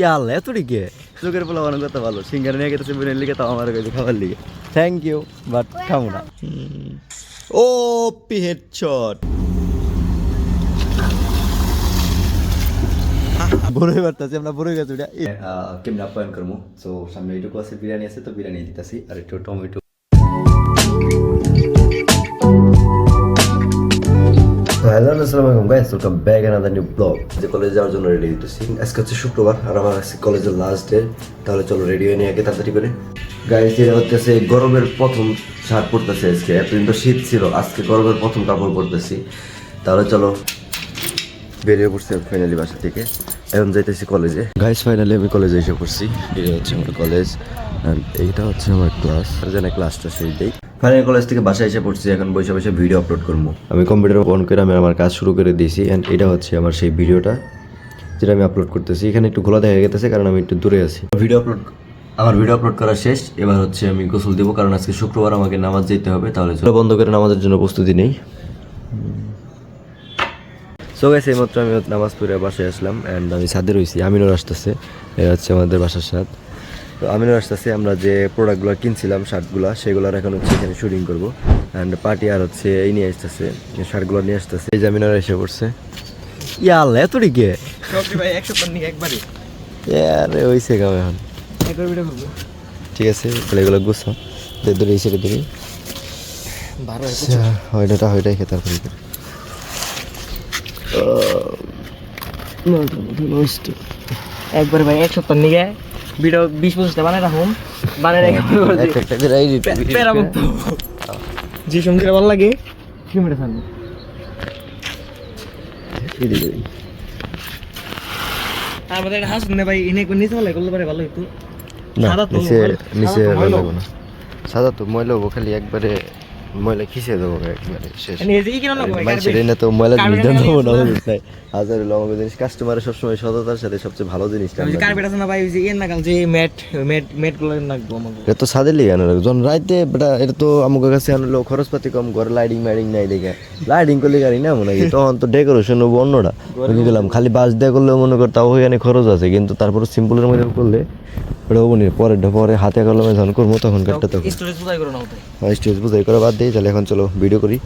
ইয়াল্লা এতটিকে চোখের পোলা বানানো করতে ভালো সিঙ্গারা নিয়ে গেছে বোনের লিগে তাও আমার কাছে খাবার লিগে থ্যাংক ইউ বাট খাবো না ও পি হেডশট বড়ই বার্তাছি আমরা বড়ই গাছ উঠে কেমনি আপ্যায়ন করবো সো সামনে এইটুকু আছে বিরিয়ানি আছে তো বিরিয়ানি দিতেছি আর একটু টমেটো হ্যালো আসসালামু আলাইকুম guys welcome back another new blog যে কলেজে যাওয়ার জন্য রেডি হইতেছি আজকে হচ্ছে শুক্রবার আর আমার আজকে কলেজের লাস্ট ডে তাহলে চলো রেডি হয়ে নিয়ে আগে তাড়াতাড়ি করে গাইস এটা হচ্ছে গরমের প্রথম শার্ট পরতেছে আজকে এতদিন তো শীত ছিল আজকে গরমের প্রথম কাপড় পরতেছি তাহলে চলো বেরিয়ে পড়ছি ফাইনালি বাসা থেকে এখন যাইতেছি কলেজে গাইস ফাইনালি আমি কলেজে এসে পড়ছি এটা হচ্ছে আমার কলেজ এইটা হচ্ছে আমার ক্লাস জানে ক্লাসটা সেই দেই ফাইনাল কলেজ থেকে বাসায় এসে পড়ছি এখন বসে বসে ভিডিও আপলোড করবো আমি কম্পিউটার অন করে আমি আমার কাজ শুরু করে দিয়েছি অ্যান্ড এটা হচ্ছে আমার সেই ভিডিওটা যেটা আমি আপলোড করতেছি এখানে একটু খোলা দেখা গেছে কারণ আমি একটু দূরে আছি আমার ভিডিও আপলোড করা শেষ এবার হচ্ছে আমি গোসল দেবো কারণ আজকে শুক্রবার আমাকে নামাজ যেতে হবে তাহলে বন্ধ করে নামাজের জন্য প্রস্তুতি নেই সো গাইস এইমাত্র আমি নামাজ পড়ে বাসায় আসলাম অ্যান্ড আমি ছাদে রয়েছি আমিনুর আসতেছে এটা হচ্ছে আমাদের বাসার ছাদ তো আমিনুর আসতেছে আমরা যে প্রোডাক্টগুলো কিনছিলাম শার্টগুলো সেগুলোর এখন হচ্ছে এখানে শুটিং করবো অ্যান্ড পার্টি আর হচ্ছে এই নিয়ে আসতেছে শার্টগুলো নিয়ে আসতেছে এই যে আমিনুর এসে পড়ছে ইয়াল্লা এতটিকে ভাই 100 নিয়ে একবারে আরে হইছে গাও এখন ঠিক আছে তাহলে এগুলো গুছো দূরে এই সাইডে দিবি ওইটাই খেতে পারি একবারে ভাই 100 নিয়ে ভিডিও 20-25টা বানাই রাখুন বানাই রেখে যে সঙ্গে ভালো লাগে কি মেরে থাকবে আমাদের হাস নে ভাই ইনে কোন নিতে হলে করলে পারে ভালো হইতো সাদা তো নিচে লাগবে না সাদা তো ময়লা হবো খালি একবারে ময়লা খিসে দেবো একবারে শেষ মানুষের এনে তো ময়লা জিনিস দেবো না নাই হাজার লম্বা জিনিস কাস্টমারের সবসময় সততার সাথে সবচেয়ে ভালো জিনিসটা কার্পেট আছে না ভাই ওই যে এর নাগাল যে ম্যাট গুলো নাকবো আমাকে এটা তো সাদে লিয়ে আনো যখন রাইতে বেটা এটা তো আমাদের কাছে আনলো খরচপাতি কম ঘরে লাইটিং নাই দেখে লাইটিং করলে গাড়ি না মনে হয় তখন তো ডেকোরেশন হবো অন্যটা বুঝে গেলাম খালি বাস দেওয়া করলেও মনে কর তাও ওখানে খরচ আছে কিন্তু তারপরে সিম্পলের মধ্যে করলে ওটা হবো নি পরে হাতে কলমে যখন করবো তখন কাটতে তখন স্টোরেজ বুঝাই করে বাদ দিই তাহলে এখন চলো ভিডিও করি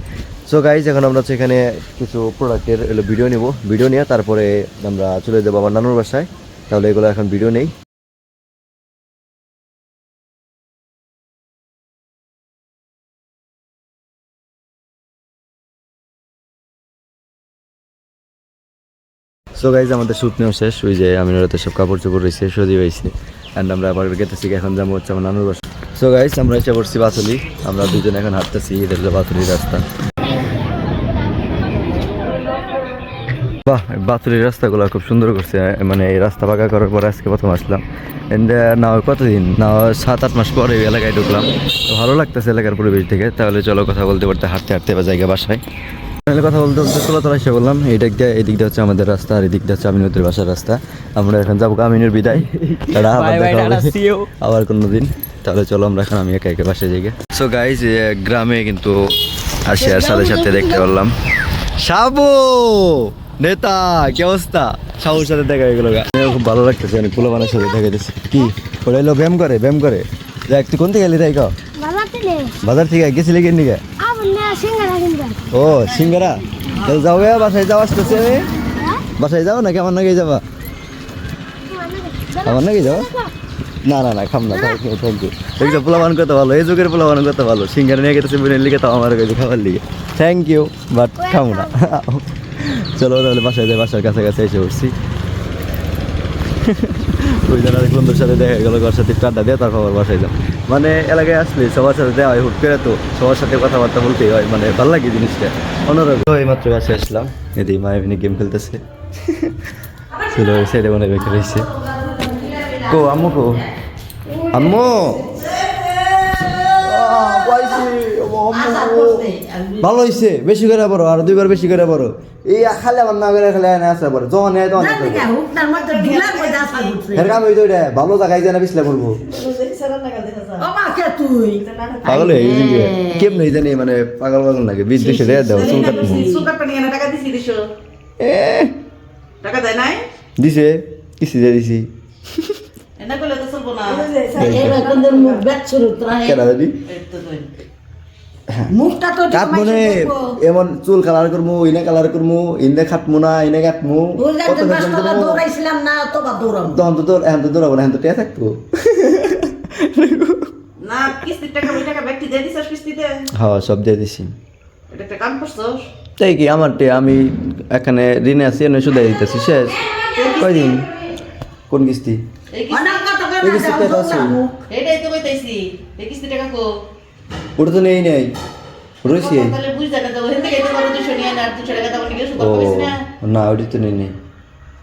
সো গাইজ এখন আমরা হচ্ছে এখানে কিছু প্রোডাক্টের ভিডিও নিব ভিডিও নিয়ে তারপরে আমরা চলে যাবো আমার নানুর বাসায় তাহলে এগুলো এখন ভিডিও নেই সো গাইজ আমাদের শ্যুট নেওয়া শেষ ওই যে আমিনুরাতে সব কাপড় চোপড় রয়েছে সজি হয়েছে অ্যান্ড আমরা আবার গেতেছি এখন যাবো হচ্ছে আমার নানুর বাসা সো গাইজ আমরা এসে পড়ছি বাতুলি আমরা দুজন এখন হাঁটতেছি এটা হচ্ছে বাতুলির রাস্তা বাহ বাতুলির রাস্তাগুলো খুব সুন্দর করছে মানে এই রাস্তা পাকা করার পর আজকে প্রথম আসলাম না কতদিন না 7-8 মাস পরে এই এলাকায় ঢুকলাম ভালো লাগতেছে এলাকার পরিবেশ থেকে তাহলে চলো কথা বলতে বলতে হাঁটতে বা জায়গা বাসায় তাহলে কথা বলতে বলতে তোলা এসে বললাম এই দিকটা হচ্ছে আমাদের রাস্তা আর এই দিকটা হচ্ছে আমিনুদের বাসার রাস্তা আমরা এখন যাবো আমিনুর বিদায় আবার কোনো দিন তাহলে চলো আমরা এখন আমি একা একা বাসায় যাই সো গাইজ গ্রামে কিন্তু আসি আর সাথে সাথে দেখতে পারলাম সাবু নেতা কি অবস্থা সাবুর সাথে দেখা হয়ে গেল খুব ভালো লাগতেছে অনেক পোলা বানার সাথে দেখা যাচ্ছে কি ওরা এলো ব্যায়াম করে দেখ তুই কোন থেকে এলি তাই বাজার থেকে গেছিলি কেন নিকে ও সিঙ্গারা তাহলে যাও বাসায় যাও আসতেছে বাসায় যাও নাকি আমার নাকি যাবা আমার নাকি যাও না খাম না থ্যাংক ইউ দেখছো পোলাবান করতে ভালো এই যুগের পোলাবান করতে ভালো সিঙ্গারা নিয়ে গেছে বোনের লিগে তাও আমার কাছে খাবার লিগে থ্যাংক ইউ বাট খাবো না চলো তাহলে বাসায় যাই বাসার কাছাকাছি এসে পড়ছি ওই জন্য বন্ধুর সাথে দেখা গেলো ওর সাথে টাড্ডা দিয়ে তারপর আবার বাসায় যাও মানে এলাকায় আসলে সবার সাথে দেওয়া হয় হুট করে তো সবার সাথে কথাবার্তা বলতেই হয় মানে ভালো লাগে জিনিসটা অন্যরকম এই মাত্র বাসায় আসলাম এদিকে মায়াবিনী গেম খেলতেছে ছিল ওই সাইডে মনে রেখে রয়েছে আম্মু ভালো হয়েছে বেশি করে পড়ো আর 2 বার বেশি করে পড়ো এই খালে আমার না করে খালে না আসা পড়ো যখন নেয় তখন ভালো জায়গায় জানা পিছলে পড়বো পাগল হয়ে কেমন জানি মানে পাগল লাগে 20-20 টাকা দাও দিছে কিসে দিছি এটা করলে তো চলবো না কেন জানি এই তো ধরে। মুখটা তো কাট মনে এমন চুল কালার করবো ইনে কালার করবো ইন্দে খাটমু না ইনে কাটমু কত দৌড়াইছিলাম না অতবার দৌড়াবো তখন তো তোর এখন তো দৌড়াবো না এখন তো টিয়া থাকবো না কিস্তির টাকা ওই টাকা ব্যক্তি দিয়ে দিছিস কিস্তিতে হ্যাঁ সব দিয়ে দিছি এটা একটা কাম করছস তাই কি আমার আমি এখানে ঋণে আছি এনে শুধু দিতেছি শেষ কয়দিন কোন কিস্তি এই কিস্তি অনেক কথা কই এই কিস্তি কয়টা আছে? এটাই তো কইতাইছি এই কিস্তি টাকা কো ওটা তো নেই নাই রয়েছি তাহলে বুঝ জানা যাবো হেন থেকে তোমার 200 নিয়ে না 200 টাকা দাও নিয়ে শুধু ও কইছ না না ওইটি তো নেই নেই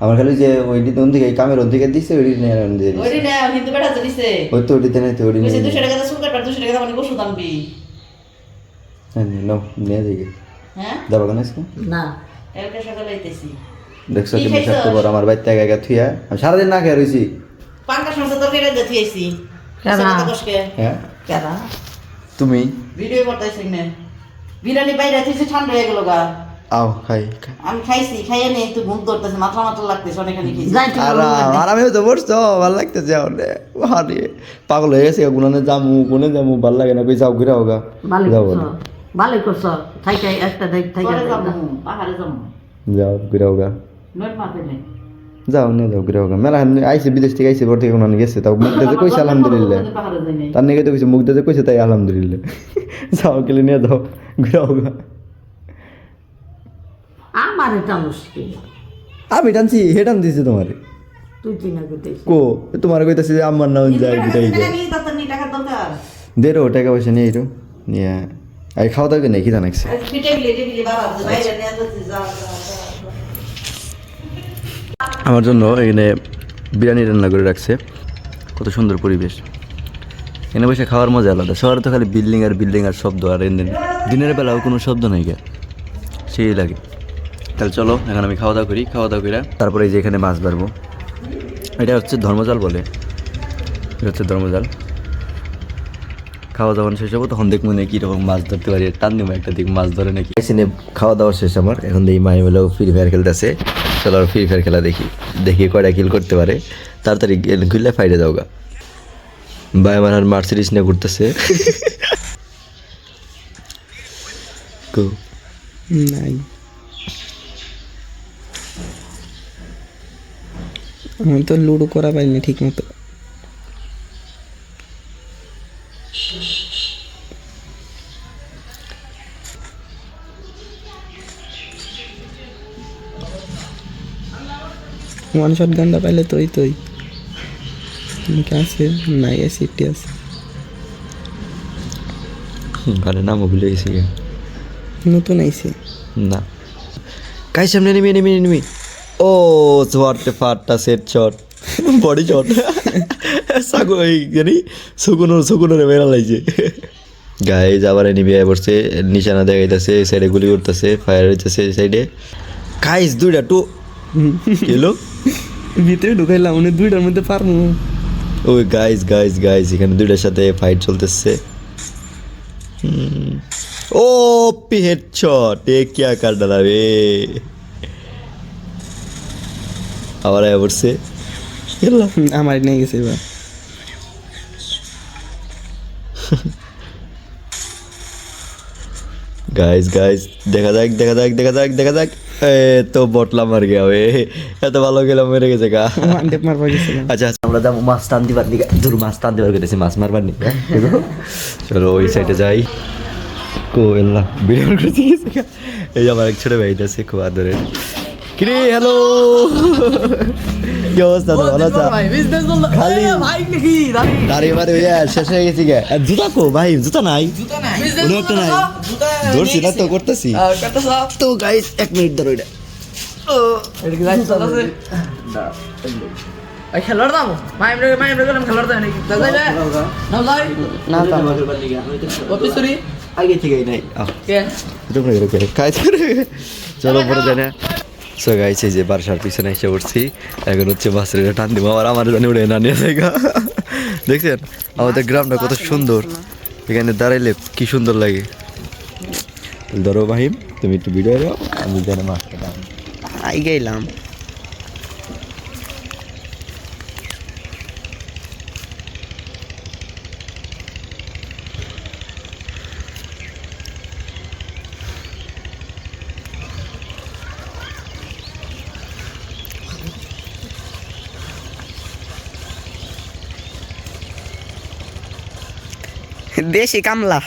আমার খালি যে ওইটি তো থেকে কামের ওর থেকে দিছে ওইটি নিয়ে দিয়ে দিছে ওইটি না হিন্দু বেটা তো দিছে ওই তো ওইটিতে নেই তো ওইটি কইছে নেই 200 টাকা দাও সুল কাটবার 200 টাকা দাও নিয়ে ওষুধ আনবি নাও নিয়ে দিকে হ্যাঁ যাবো কেন আজকে না এলকা সকালে আইতেছি দেখছো কি কি খাইছো? বিষাক্ত বড় আমার বাড়িতে একা একা থুইয়া আমি সারাদিন না খেয়ে রয়েছি পাঙ্কা সমস্যা তরকারি দিয়ে আইছি কেন? কথা কসকে হ্যাঁ কেডা তুমি ভিডিও করতেছি না বিরিয়ানি বাইরে থেকে ঠান্ডা হয়ে গেল গা আও খাই আমি খাইছি খাইয়ে নেই তুই ঘুম ধরতেছে মাথা মাথা লাগতেছে অনেকখানি খেয়েছি যাই তুই আরামে তো বসছো ভালো লাগতেছে অনেক আরে পাগল হয়ে গেছে গুনানে যামু কোনে যামু ভালো লাগে না কই যাও ঘুরে হোগা ভালো যাও করছ ভালো করছ থাইকাই একটা থাইকা পরে যাবো পাহাড়ে যাবো যাও ঘুরে হোগা নোট মারতে নেই যাও নিয়ে যাও ঘুরে হোগা মেলা আইসে বিদেশ থেকে আইসে ভর্তি কোন গেছে তাও মুখ দিতে কইছে আলহামদুলিল্লাহ পাহাড়ে যাই নাই তার নিয়ে তো কইছে মুখ দিতে কইছে তাই আলহামদুলিল্লাহ যাও গেলে নিয়ে যাও ঘুরে হোগা আমার এটা মুশকিল আমি টানছি হে টান দিছি তোমারে তুই চিনা করতেছিস কো তোমার কইতাছি যে আমার নাম যাই বিটাই টাকা নিয়ে তাতে নিয়ে টাকার দরকার দেরো টাকা পয়সা নিয়ে এরো নিয়ে আই খাওয়া দাওয়া নেই কি জানাইছে পিঠে গিলে বাবা বাইরে নিয়ে যাচ্ছি যা আমার জন্য এখানে বিরিয়ানি রান্না করে রাখছে কত সুন্দর পরিবেশ এখানে বসে খাওয়ার মজা আলাদা শহরে তো খালি বিল্ডিং আর শব্দ আর দিনের বেলাও কোনো শব্দ নাই গে সেই লাগে তাহলে চলো এখন আমি খাওয়া দাওয়া করে তারপরে এই যে এখানে মাছ ধরবো এটা হচ্ছে ধর্মজাল বলে এটা হচ্ছে ধর্মজাল খাওয়া দাওয়া শেষ হবো তখন দেখবো না কীরকম মাছ ধরতে পারি টান দিব একটা দিক মাছ ধরে নাকি এসে খাওয়া দাওয়া শেষ আমার এখন দেখি মাই হলেও ফ্রি ফায়ার খেলতেছে চলো আর ফ্রি ফায়ার খেলা দেখি কয়টা কিল করতে পারে তাড়াতাড়ি খুললে ফাইডে যাও গা ভাই আমার আর মার্সিডিস নিয়ে ঘুরতেছে নাই আমি তো লুডো করা পাইনি ঠিক মতো ওয়ান শট গানটা পাইলে তোই কি আছে নাই সিটি আছে গানের নামও ভুলে গেছি গে। নতুন আইছে না কাই সামনে নিবি ও শটে ফাটটা সেট শট বডি শট সাগু এই জানি সুকুনোরে মেরা লাইছে গায়ে যাবার নিবি বসছে নিশানা দেখাইতেছে সাইডে গুলি করতেছে ফায়ার হইতেছে সাইডে কাইস দুইটা টু কিলো ভিতরে ঢুকাইলাম উনি দুইটার মধ্যে পারবো ওই গাইস এখানে দুইটার সাথে ফাইট চলতেছে ও পি হেডশট এ क्या कर डाला रे আবার আয়া পড়ছে আমার নিয়ে গেছে এবার গাইস দেখা যাক এ তো বটলা মার গিয়া वे এত ভালো গেলাম মেরে গেছে গা ওয়ান টেপ মারবা গেছিলাম আচ্ছা আমরা যাবো মাছ টান দিবার নিকে মাছ টান দিবার গেছি মাছ মারবার নিকে চলো ওই সাইডে যাই কো এল্লা বিরিয়ানি করতে গেছে গা এই যে আমার এক ছোট ভাইটা আছে খুব আদরে কিরে হ্যালো কি অবস্থা তো ভালো আছো খালি দাঁড়িয়ে মারে শেষ হয়ে গেছি গে আর জুতা কো ভাই জুতা নাই কোনো একটা নাই ধরছি না তো করতেছি তো গাইস 1 মিনিট ধরো এটা খেলোয়াড় দাম মাইমরে গেলাম খেলোয়াড় দেয় নাকি যাই না যাই না তো অফিসরি আগে থেকেই নাই কে রুকে কাজ করে চলো পরে জানা সো গাইস এই যে বারসার পিছনে এসে উঠছি এখন হচ্ছে বাসের টান দিব আবার আমার জানি উড়ে না নিয়ে দেখা দেখছেন আমাদের গ্রামটা কত সুন্দর এখানে দাঁড়াইলে কি সুন্দর লাগে ধরো মাহিম তুমি একটু ভিডিও দাও আমি জানি মাছটা দাম আই গেলাম দেশি কামলা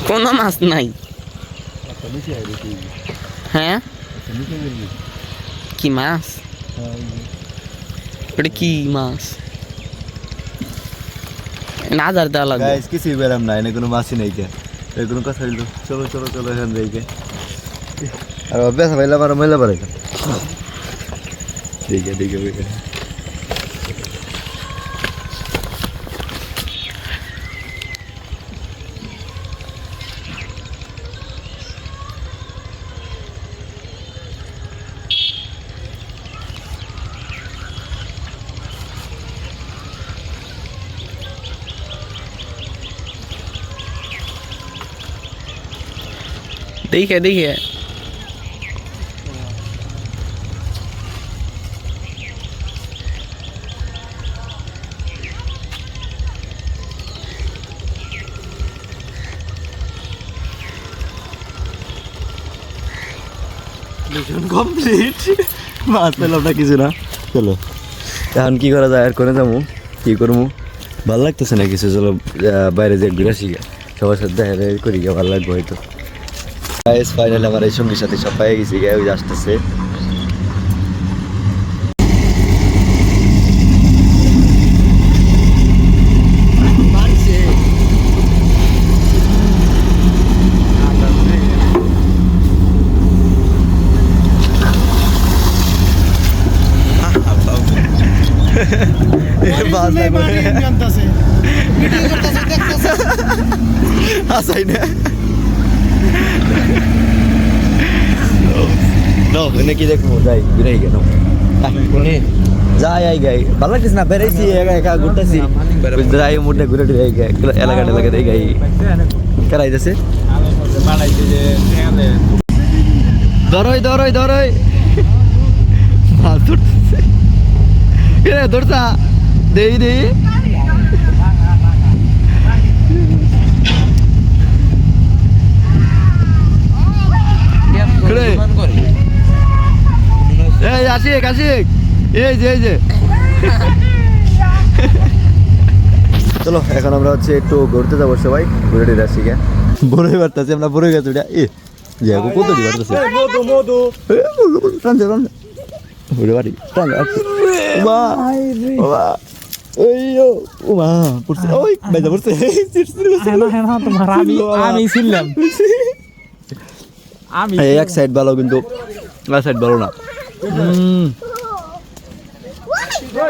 কোনো মাছ নাই হ্যাঁ কি মাছ ওটা কি মাছ না হাজার দেওয়া লাগবে গাইস কিছুই বেরাম নাই না কোনো মাছই নাই কে এই কোনো কথা হইলো চলো চলো চলো এখান থেকে আর বেসা ভাইলা পারে মহিলা পারে দেখে দেখে দেখে দেখে দেখে মিশন কমপ্লিট মাছ পেলাম না কিছু না চলো এখন কি করা যায় আর করে যাবো কি করবো ভালো লাগতেছে না কিছু চলো বাইরে যে ঘুরে আসি গে। সবার সাথে দেখা দেখা করি গে ভালো লাগবে হয়তো গাইস ফাইনালি আমার এই সঙ্গীর সাথে সব পাই গেছি গে ওই যে আসতেছে আসাই না এনে কি দেখবো যাই ঘুরাই কেন যাই আই গাই ভালো লাগতেছে না বেড়াইছি একা একা ঘুরতেছি যাই মোটে ঘুরে টুরে এলাকা এলাকা দিয়ে গাই কেরাইতেছে ধরই ধরই ধরই মাছ ধরতেছে ধরতা দেই দেই এই আশিক আশিক এই যে চলো এখন আমরা হচ্ছে একটু ঘুরতে যাবো সবাই ঘুরে টুরে আসি গে বড়ই বাড়তেছি আমরা বড়ই গাছ উঠে এ যে কত দি বাড়তেছে টানছে টানছে ঘুরে বাড়ি টান ওই বেজা পড়ছে আমি ছিলাম এক সাইড ভালো কিন্তু এক সাইড ভালো না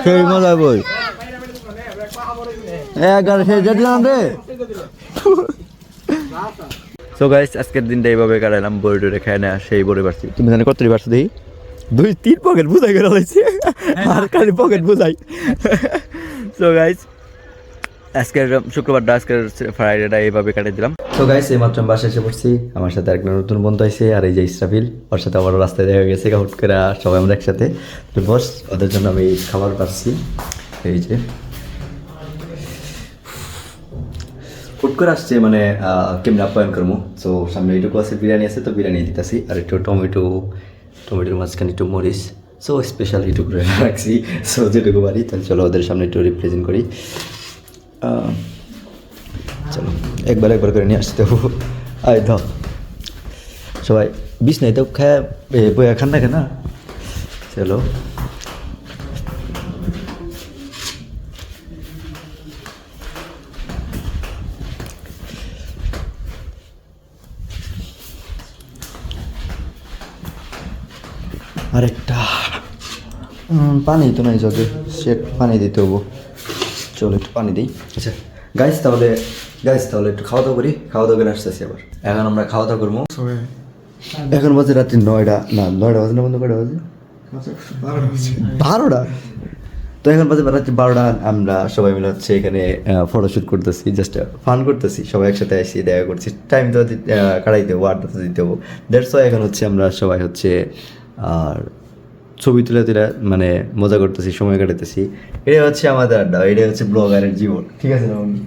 সেই মজা বই সো গাইস আজকের দিনটা এইভাবে কাটাইলাম বড়ি টরে খাই না সেই বড়ি পারছি তুমি জানি কত পারছো দেখি 2-3 পকেট বুঝাই করে লাইছি আর খালি পকেট বুঝাই সো গাইস আজকের শুক্রবারটা আজকের ফ্রাইডেটা এইভাবে কাটিয়ে দিলাম তো গাইস এই মাত্র আমি বাসায় এসে পড়ছি আমার সাথে একটা নতুন বন্ধু আছে আর এই যে ইসরাফিল ওর সাথে আবার রাস্তায় দেখা গেছে হুট করে সবাই আমরা একসাথে তো বস ওদের জন্য আমি খাবার পাচ্ছি এই যে হুট করে আসছে মানে কেমনি আপ্যায়ন করবো তো সামনে এইটুকু আছে বিরিয়ানি আছে তো বিরিয়ানি দিতেছি আর একটু টমেটোর মাঝখানে একটু মরিচ সো স্পেশাল এইটুকু রাখছি সো যেটুকু পারি তাহলে চলো ওদের সামনে একটু রিপ্রেজেন্ট করি চলো একবার করে নিয়ে আসতে হবো আয় ধ সবাই বিষ নাই তো খায় বইয়া খান না কেন চলো আরেকটা পানি তো নাই জগে সে পানি দিতে হবো চলো একটু পানি দিই আচ্ছা গাইস তাহলে একটু খাওয়া দাওয়া করি খাওয়া দাওয়া করে আসতেছি আবার এখন আমরা খাওয়া দাওয়া করবো এখন বাজে রাত্রি 9টা না 9টা বাজে না বন্ধু কয়টা বাজে 12টা তো তো এখন বাজে রাত্রি 12টা, আমরা সবাই মিলে হচ্ছে এখানে ফটোশ্যুট করতেছি, জাস্ট ফান করতেছি, সবাই একসাথে আসি, দেখা করছি, টাইম তো কাটাইতে হবো, আড্ডা তো দিতে হবো। দ্যাটস ওয়াই এখন হচ্ছে আমরা সবাই হচ্ছে আর ছবি তুলে তুলে মানে মজা করতেছি, সময় কাটাতেছি। এটা হচ্ছে আমাদের আড্ডা, এটা হচ্ছে ব্লগারের জীবন, ঠিক আছে না বন্ধু?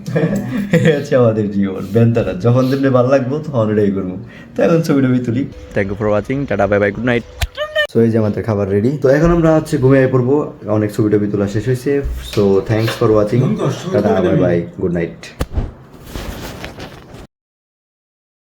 এটা হচ্ছে আমাদের জীবন, বেন্তারা যখন দিলে ভালো লাগবো তখন এটাই করবো। তো এখন ছবি টবি তুলি। Thank you for watching, tata bye bye, good night. So এই যে আমাদের খাবার রেডি, তো এখন আমরা হচ্ছে ঘুমিয়ে পড়বো, অনেক ছবি টবি তোলা শেষ হয়েছে। So thanks for watching, tata bye bye, good night.